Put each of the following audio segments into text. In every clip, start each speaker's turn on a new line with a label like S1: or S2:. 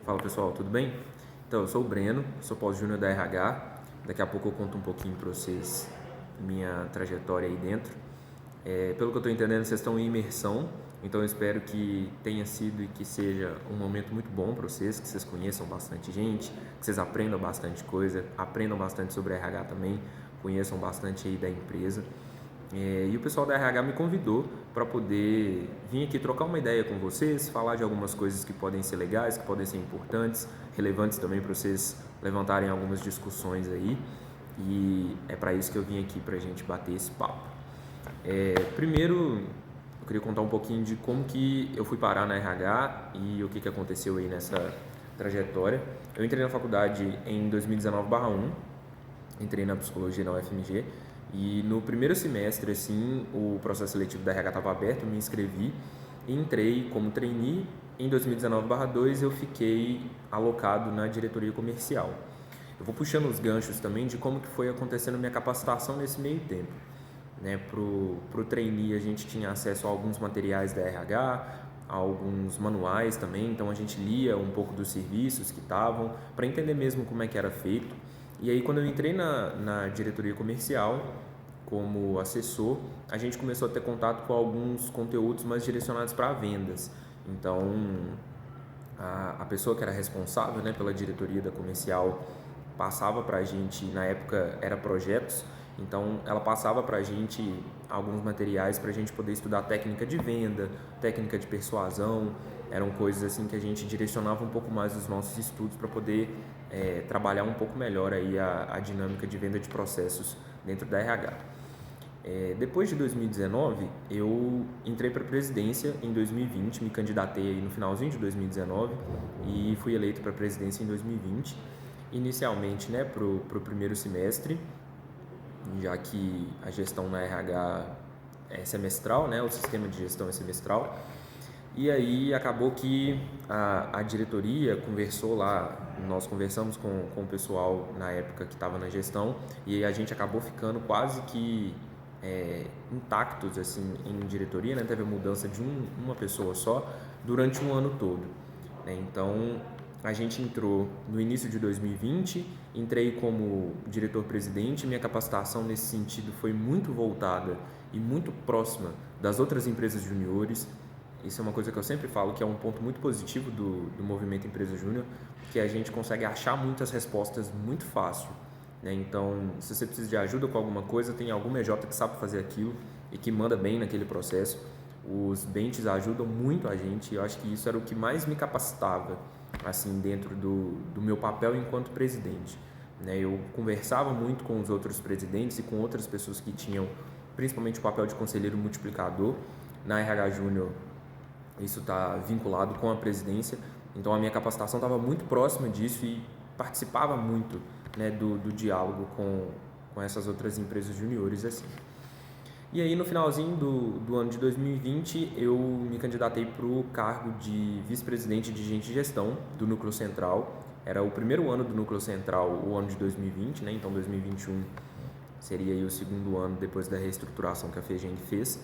S1: Fala pessoal, tudo bem? Então, eu sou o Breno, sou pós-júnior da RH. Daqui a pouco eu conto um pouquinho para vocês minha trajetória aí dentro. Pelo que eu estou entendendo, vocês estão em imersão, então eu espero que tenha sido e que seja um momento muito bom para vocês, que vocês conheçam bastante gente, que vocês aprendam bastante coisa, aprendam bastante sobre a RH também, conheçam bastante aí da empresa. E o pessoal da RH me convidou para poder vir aqui trocar uma ideia com vocês, falar de algumas coisas que podem ser legais, que podem ser importantes, relevantes também para vocês levantarem algumas discussões aí. E é para isso que eu vim aqui, para a gente bater esse papo. Primeiro, eu queria contar um pouquinho de como que eu fui parar na RH e o que aconteceu aí nessa trajetória. Eu entrei na faculdade em 2019/1, entrei na psicologia na UFMG. E no primeiro semestre, assim, o processo seletivo da RH estava aberto, eu me inscrevi e entrei como trainee. Em 2019/2 eu fiquei alocado na diretoria comercial. Eu vou puxando os ganchos também de como que foi acontecendo minha capacitação nesse meio tempo. Pro trainee a gente tinha acesso a alguns materiais da RH, a alguns manuais também, então a gente lia um pouco dos serviços que estavam, para entender mesmo como é que era feito. E aí quando eu entrei na diretoria comercial, como assessor, a gente começou a ter contato com alguns conteúdos mais direcionados para vendas. Então, a pessoa que era responsável, né, pela diretoria da comercial passava para a gente, na época era projetos, então ela passava para a gente alguns materiais para a gente poder estudar técnica de venda, técnica de persuasão. Eram coisas assim que a gente direcionava um pouco mais os nossos estudos para poder trabalhar um pouco melhor aí a dinâmica de venda de processos dentro da RH. Depois de 2019, eu entrei para a presidência em 2020, me candidatei aí no finalzinho de 2019 e fui eleito para a presidência em 2020. Inicialmente, né, para o primeiro semestre, já que a gestão na RH é semestral, né, o sistema de gestão é semestral. E aí acabou que a diretoria conversou lá, nós conversamos com o pessoal na época que estava na gestão e a gente acabou ficando quase que intactos assim, em diretoria, né? Teve a mudança de uma pessoa só durante um ano todo. Então a gente entrou no início de 2020, entrei como diretor-presidente, minha capacitação nesse sentido foi muito voltada e muito próxima das outras empresas juniores. Isso é uma coisa que eu sempre falo, que é um ponto muito positivo do movimento Empresa Júnior, que a gente consegue achar muitas respostas muito fácil. Então, se você precisa de ajuda com alguma coisa, tem algum EJ que sabe fazer aquilo e que manda bem naquele processo. Os benches ajudam muito a gente e eu acho que isso era o que mais me capacitava assim, dentro do meu papel enquanto presidente. Eu conversava muito com os outros presidentes e com outras pessoas que tinham principalmente o papel de conselheiro multiplicador. Na RH Júnior, isso está vinculado com a presidência, então a minha capacitação estava muito próxima disso e participava muito, né, do diálogo com essas outras empresas juniores assim. E aí no finalzinho do ano de 2020 eu me candidatei para o cargo de vice-presidente de gerente de gestão do Núcleo Central. Era o primeiro ano do Núcleo Central, o ano de 2020, né? Então 2021 seria aí o segundo ano depois da reestruturação que a FEGENG fez.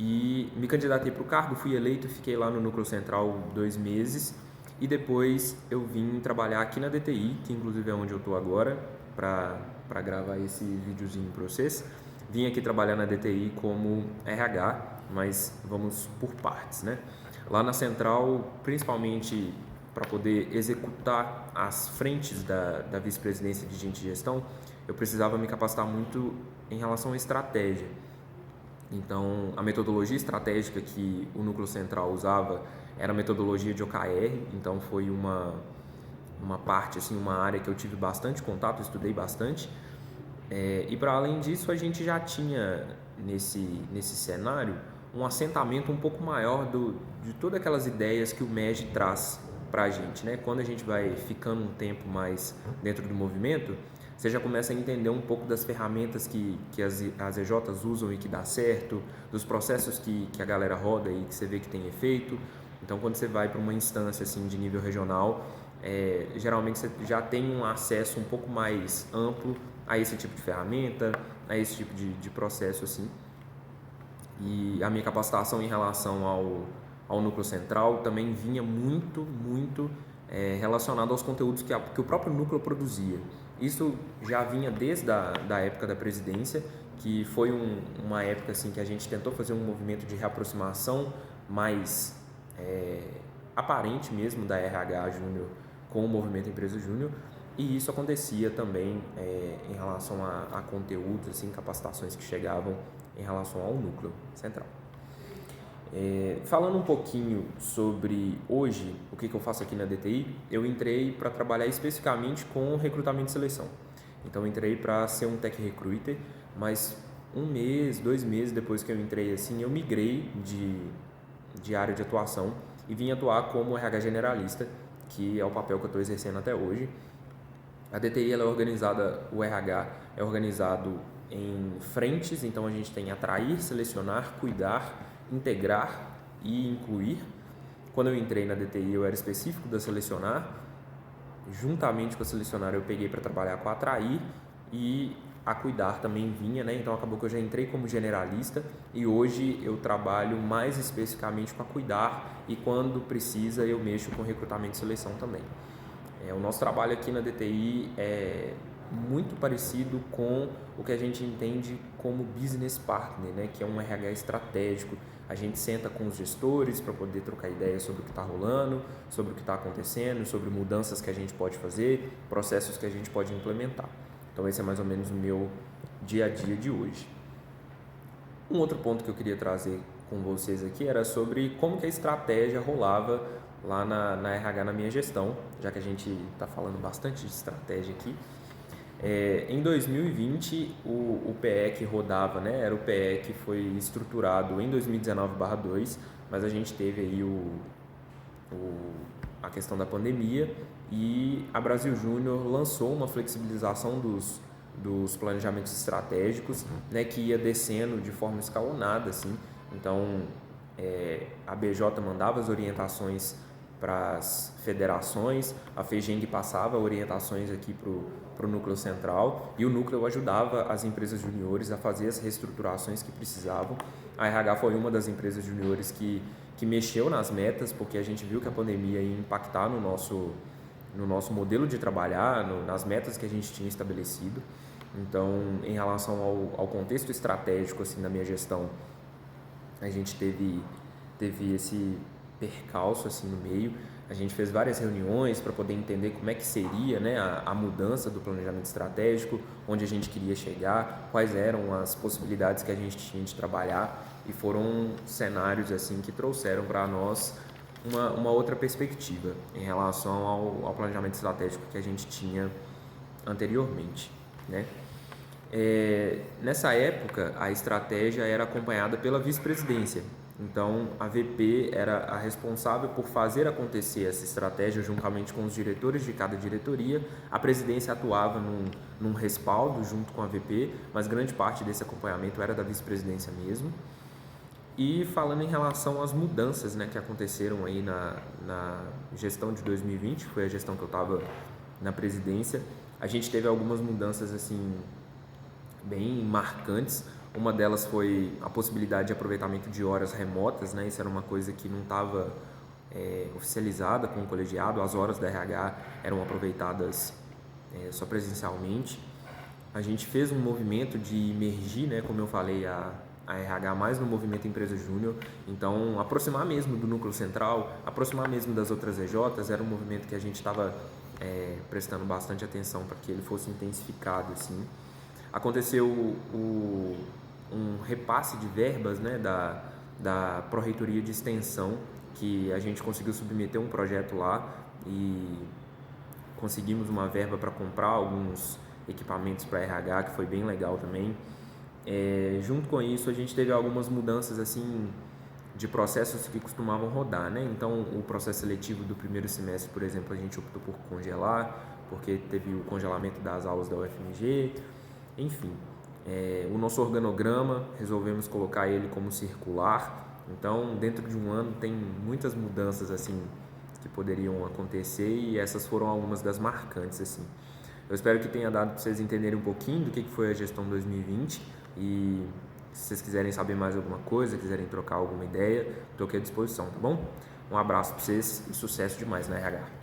S1: E me candidatei para o cargo, fui eleito, fiquei lá no Núcleo Central 2 meses e depois eu vim trabalhar aqui na DTI, que inclusive é onde eu estou agora, para gravar esse videozinho para vocês. Vim aqui trabalhar na DTI como RH, mas vamos por partes, né? Lá na Central, principalmente para poder executar as frentes da vice-presidência de gerente de gestão, eu precisava me capacitar muito em relação à estratégia. Então, a metodologia estratégica que o Núcleo Central usava era a metodologia de OKR, então foi uma parte, assim, uma área que eu tive bastante contato, estudei bastante. E para além disso, a gente já tinha nesse cenário um assentamento um pouco maior de todas aquelas ideias que o MEG traz para a gente, né? Quando a gente vai ficando um tempo mais dentro do movimento, você já começa a entender um pouco das ferramentas que as EJs usam e que dá certo, dos processos que a galera roda e que você vê que tem efeito. Então, quando você vai para uma instância assim de nível regional, geralmente você já tem um acesso um pouco mais amplo a esse tipo de ferramenta, a esse tipo de processo assim. E a minha capacitação em relação ao Núcleo Central também vinha muito relacionado aos conteúdos que o próprio núcleo produzia. Isso já vinha desde da época da presidência, que foi uma época assim, que a gente tentou fazer um movimento de reaproximação mais aparente mesmo da RH Júnior com o movimento Empresa Júnior, e isso acontecia também em relação a conteúdos, assim, capacitações que chegavam em relação ao núcleo central. Falando um pouquinho sobre hoje, o que eu faço aqui na DTI, eu entrei para trabalhar especificamente com recrutamento e seleção. Então, eu entrei para ser um tech recruiter, mas 1 mês, 2 meses depois que eu entrei, assim, eu migrei de área de atuação e vim atuar como RH generalista, que é o papel que eu estou exercendo até hoje. A DTI, ela é organizada, o RH é organizado em frentes, então a gente tem atrair, selecionar, cuidar, integrar e incluir. Quando eu entrei na DTI, eu era específico da selecionar. Juntamente com a selecionar, eu peguei para trabalhar com a atrair, e a cuidar também vinha, né? Então acabou que eu já entrei como generalista e hoje eu trabalho mais especificamente com a cuidar, e quando precisa eu mexo com recrutamento e seleção também. O nosso trabalho aqui na DTI é muito parecido com o que a gente entende como business partner, né? Que é um RH estratégico. A gente senta com os gestores para poder trocar ideias sobre o que está rolando, sobre o que está acontecendo, sobre mudanças que a gente pode fazer, processos que a gente pode implementar. Então esse é mais ou menos o meu dia a dia de hoje. Um outro ponto que eu queria trazer com vocês aqui era sobre como que a estratégia rolava lá na RH, na minha gestão, já que a gente está falando bastante de estratégia aqui. Em 2020, o PE que rodava, né, era o PE que foi estruturado em 2019/2, mas a gente teve aí a questão da pandemia, e a Brasil Júnior lançou uma flexibilização dos planejamentos estratégicos, né, que ia descendo de forma escalonada, assim. Então, a BJ mandava as orientações para as federações, a FEGENG passava orientações aqui para o núcleo central, e o núcleo ajudava as empresas juniores a fazer as reestruturações que precisavam. A RH foi uma das empresas juniores que mexeu nas metas, porque a gente viu que a pandemia ia impactar no nosso modelo de trabalhar, nas metas que a gente tinha estabelecido. Então, em relação ao contexto estratégico, assim, na minha gestão, a gente teve esse percalço assim no meio. A gente fez várias reuniões para poder entender como é que seria, né, a mudança do planejamento estratégico, onde a gente queria chegar, quais eram as possibilidades que a gente tinha de trabalhar, e foram cenários assim que trouxeram para nós uma outra perspectiva em relação ao planejamento estratégico que a gente tinha anteriormente, né? Nessa época, a estratégia era acompanhada pela vice-presidência. Então, a VP era a responsável por fazer acontecer essa estratégia juntamente com os diretores de cada diretoria. A presidência atuava num respaldo junto com a VP, mas grande parte desse acompanhamento era da vice-presidência mesmo. E falando em relação às mudanças, né, que aconteceram aí na gestão de 2020, foi a gestão que eu estava na presidência, a gente teve algumas mudanças assim bem marcantes. Uma delas foi a possibilidade de aproveitamento de horas remotas, né? Isso era uma coisa que não estava oficializada com o colegiado. As horas da RH eram aproveitadas só presencialmente. A gente fez um movimento de imergir, né, como eu falei, a RH mais no movimento Empresa Júnior. Então, aproximar mesmo do núcleo central, aproximar mesmo das outras EJs, era um movimento que a gente estava prestando bastante atenção para que ele fosse intensificado, assim. Aconteceu um repasse de verbas, né, da Pró-Reitoria de Extensão, que a gente conseguiu submeter um projeto lá e conseguimos uma verba para comprar alguns equipamentos para RH, que foi bem legal também. Junto com isso, a gente teve algumas mudanças assim de processos que costumavam rodar, né? Então, o processo seletivo do primeiro semestre, por exemplo, a gente optou por congelar, porque teve o congelamento das aulas da UFMG. Enfim, o nosso organograma, resolvemos colocar ele como circular. Então, dentro de um ano tem muitas mudanças assim que poderiam acontecer, e essas foram algumas das marcantes, assim. Eu espero que tenha dado para vocês entenderem um pouquinho do que foi a gestão 2020, e se vocês quiserem saber mais alguma coisa, quiserem trocar alguma ideia, estou aqui à disposição, tá bom? Um abraço para vocês e sucesso demais na RH.